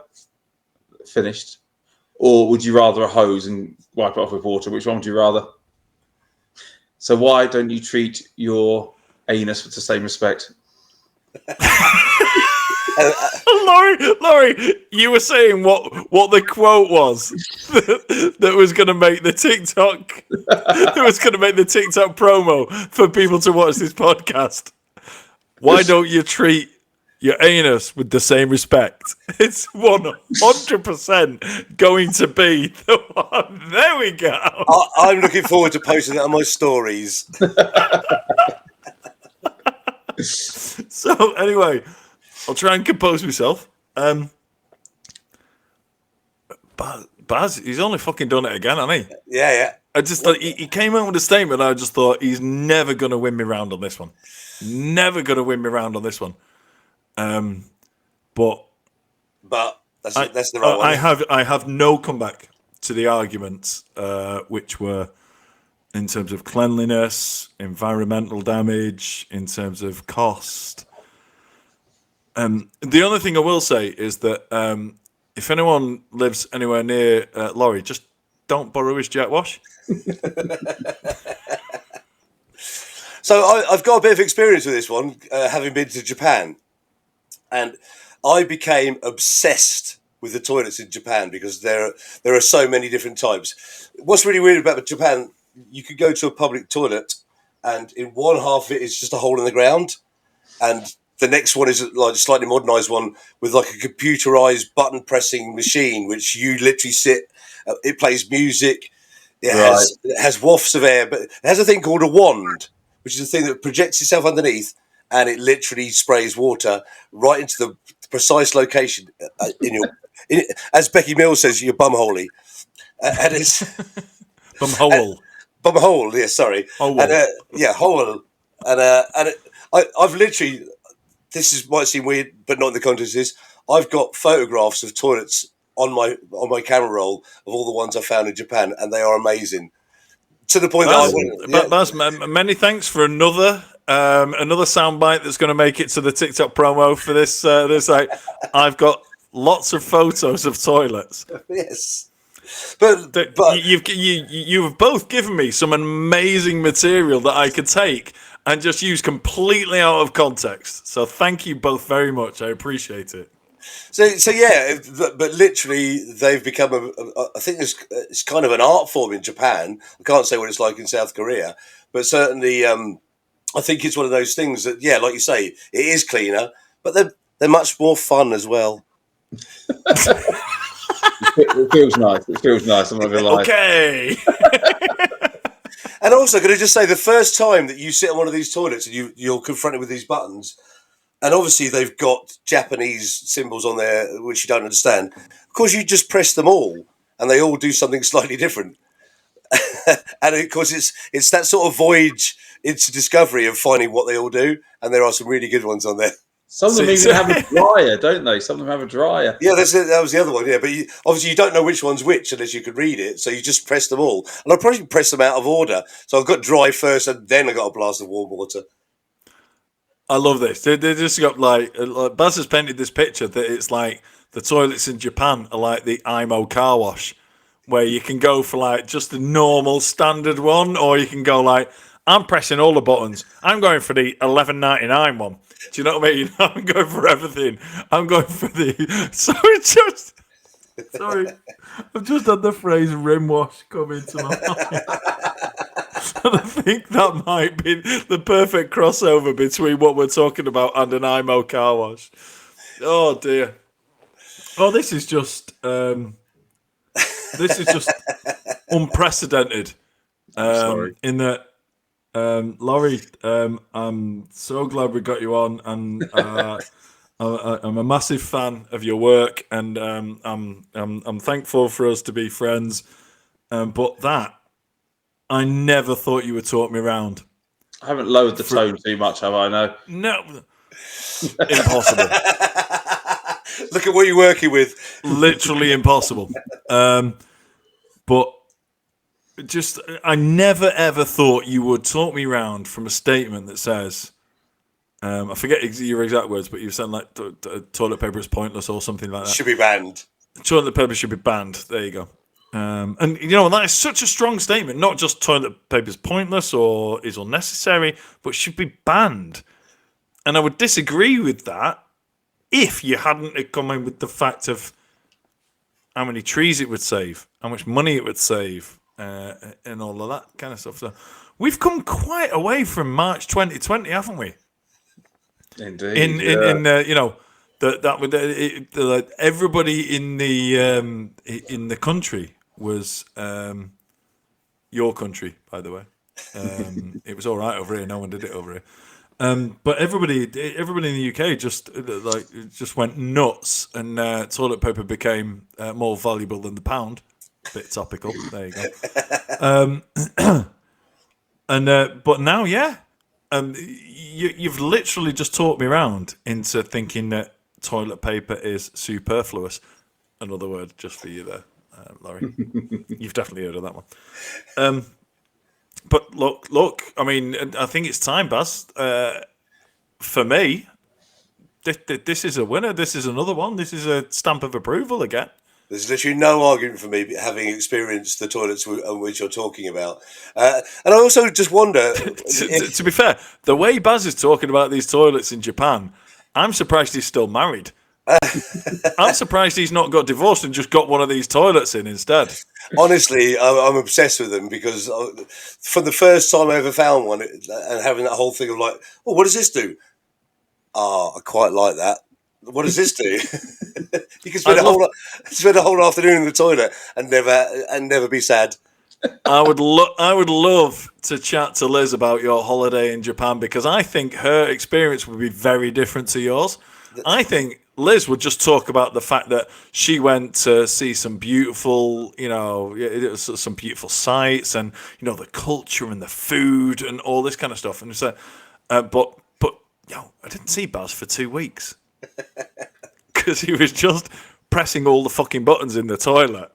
Speaker 1: Finished, or would you rather a hose and wipe it off with water? Which one would you rather? So why don't you treat your anus with the same respect?
Speaker 2: Laurie, you were saying what the quote was that was going to make the TikTok promo for people to watch this podcast. Why don't you treat your anus with the same respect. It's 100% going to be the one. There we go.
Speaker 3: I'm looking forward to posting that on my stories.
Speaker 2: So anyway, I'll try and compose myself. Baz, he's only fucking done it again, hasn't he?
Speaker 3: Yeah.
Speaker 2: I just thought he came out with a statement. I just thought he's never going to win me round on this one. Never going to win me round on this one. But
Speaker 3: that's the right one.
Speaker 2: I have no comeback to the arguments, which were in terms of cleanliness, environmental damage, in terms of cost. The only thing I will say is that if anyone lives anywhere near Laurie, just don't borrow his jet wash.
Speaker 3: So I've got a bit of experience with this one, having been to Japan. And I became obsessed with the toilets in Japan because there are so many different types. What's really weird about Japan, you could go to a public toilet and in one half of it is just a hole in the ground. And the next one is like a slightly modernised one with like a computerised button pressing machine, which you literally sit. It plays music. It has wafts of air, but it has a thing called a wand, which is a thing that projects itself underneath, and it literally sprays water right into the precise location as Becky Mills says, your bumholy, and it's
Speaker 2: bumhole.
Speaker 3: Bumhole. Yeah, sorry.
Speaker 2: Hole.
Speaker 3: Hole. And I've literally. This might seem weird, but not in the context of this. I've got photographs of toilets on my camera roll of all the ones I found in Japan, and they are amazing. To the point
Speaker 2: many thanks for another soundbite that's going to make it to the TikTok promo for this. This I've got lots of photos of toilets.
Speaker 3: Yes, but
Speaker 2: you've both given me some amazing material that I could take and just use completely out of context. So thank you both very much. I appreciate it.
Speaker 3: So yeah, but literally they've become I think it's kind of an art form in Japan. I can't say what it's like in South Korea, but certainly I think it's one of those things that, yeah, like you say, it is cleaner, but they're much more fun as well.
Speaker 1: It feels nice. It feels nice. I'm not gonna lie.
Speaker 2: Okay.
Speaker 3: And also, can I just say, the first time that you sit on one of these toilets and you're confronted with these buttons, and obviously they've got Japanese symbols on there which you don't understand. Of course, you just press them all, and they all do something slightly different. And of course, it's that sort of voyage into discovery of finding what they all do, and there are some really good ones on there.
Speaker 1: Some of them even have a dryer, don't they? Some of them have a dryer.
Speaker 3: Yeah, that was the other one. Yeah, but obviously you don't know which one's which unless you can read it, so you just press them all. And I probably press them out of order. So I've got dry first, and then I got a blast of warm water.
Speaker 2: I love this. They just got like Baz has painted this picture that it's like the toilets in Japan are like the IMO car wash, where you can go for like just the normal standard one, or you can go like, I'm pressing all the buttons. I'm going for the $11.99 one. Do you know what I mean? I'm going for everything. I'm going for the. Sorry, I've just had the phrase rim wash come into my mind. And I think that might be the perfect crossover between what we're talking about and an IMO car wash. Oh dear. Oh, this is just unprecedented.
Speaker 1: Sorry.
Speaker 2: In that. Laurie, I'm so glad we got you on, and I'm a massive fan of your work, and I'm thankful for us to be friends. But that I never thought you would talk me around.
Speaker 1: I haven't lowered the tone too much, have I? No.
Speaker 2: Impossible.
Speaker 3: Look at what you're working with.
Speaker 2: Literally impossible. But. Just, I never ever thought you would talk me round from a statement that says, I forget your exact words, but you said like toilet paper is pointless or something like that.
Speaker 3: Should be banned.
Speaker 2: Toilet paper should be banned. There you go. And you know, that is such a strong statement. Not just toilet paper is pointless or is unnecessary, but should be banned. And I would disagree with that if you hadn't come in with the fact of how many trees it would save, how much money it would save. And all of that kind of stuff. So we've come quite away from March 2020, haven't we?
Speaker 1: Indeed.
Speaker 2: In you know, that would everybody in the country was your country, by the way. It was all right over here. No one did it over here. But everybody in the UK just went nuts, and toilet paper became more valuable than the pound. Bit topical. There you go. But now, yeah, you've literally just talked me around into thinking that toilet paper is superfluous. Another word just for you there, Laurie. You've definitely heard of that one. But look. I mean, I think it's time, Baz. For me, this is a winner. This is another one. This is a stamp of approval again.
Speaker 3: There's literally no argument for me having experienced the toilets which you're talking about. And I also just wonder...
Speaker 2: to be fair, the way Baz is talking about these toilets in Japan, I'm surprised he's still married. I'm surprised he's not got divorced and just got one of these toilets in instead.
Speaker 3: Honestly, I'm obsessed with them because from the first time I ever found one and having that whole thing of like, oh, what does this do? I quite like that. What does this do? You can spend a whole afternoon in the toilet and never be sad.
Speaker 2: I would love to chat to Liz about your holiday in Japan, because I think her experience would be very different to yours. I think Liz would just talk about the fact that she went to see some beautiful, some beautiful sights, and the culture and the food and all this kind of stuff. And so, but I didn't see Baz for 2 weeks because he was just pressing all the fucking buttons in the toilet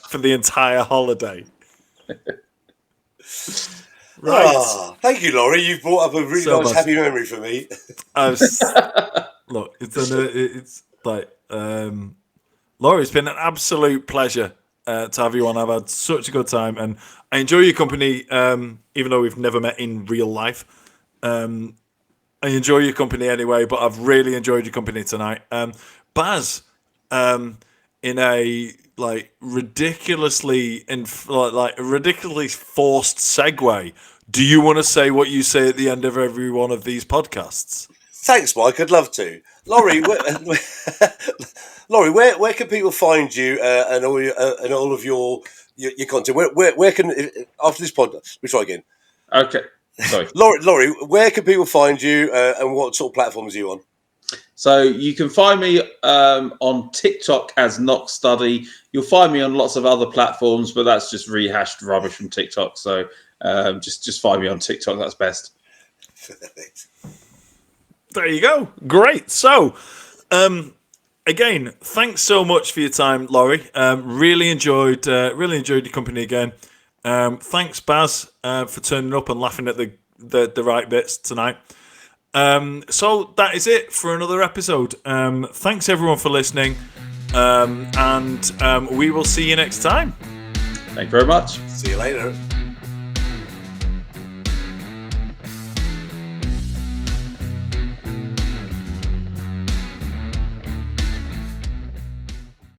Speaker 2: for the entire holiday. Right.
Speaker 3: Oh, thank you, Laurie. You've brought up a really nice, happy memory for me.
Speaker 2: Look, it's like Laurie, it's been an absolute pleasure to have you on. I've had such a good time, and I enjoy your company, even though we've never met in real life. I enjoy your company anyway, but I've really enjoyed your company tonight. Baz, in a ridiculously forced segue, do you want to say what you say at the end of every one of these podcasts?
Speaker 3: Thanks, Mike. I'd love to. Laurie, Laurie, where can people find you and all of your content? Where can, after this podcast, we try again.
Speaker 1: Okay. Sorry.
Speaker 3: Laurie, where can people find you and what sort of platforms are you on?
Speaker 1: So you can find me on TikTok as KnoxStudy. You'll find me on lots of other platforms, but that's just rehashed rubbish from TikTok. So just find me on TikTok. That's best.
Speaker 2: There you go. Great. So, again, thanks so much for your time, Laurie. Really enjoyed your company again. Thanks, Baz, for turning up and laughing at the right bits tonight. So that is it for another episode. Thanks everyone for listening, and we will see you next time.
Speaker 1: Thank you very much.
Speaker 3: See you later.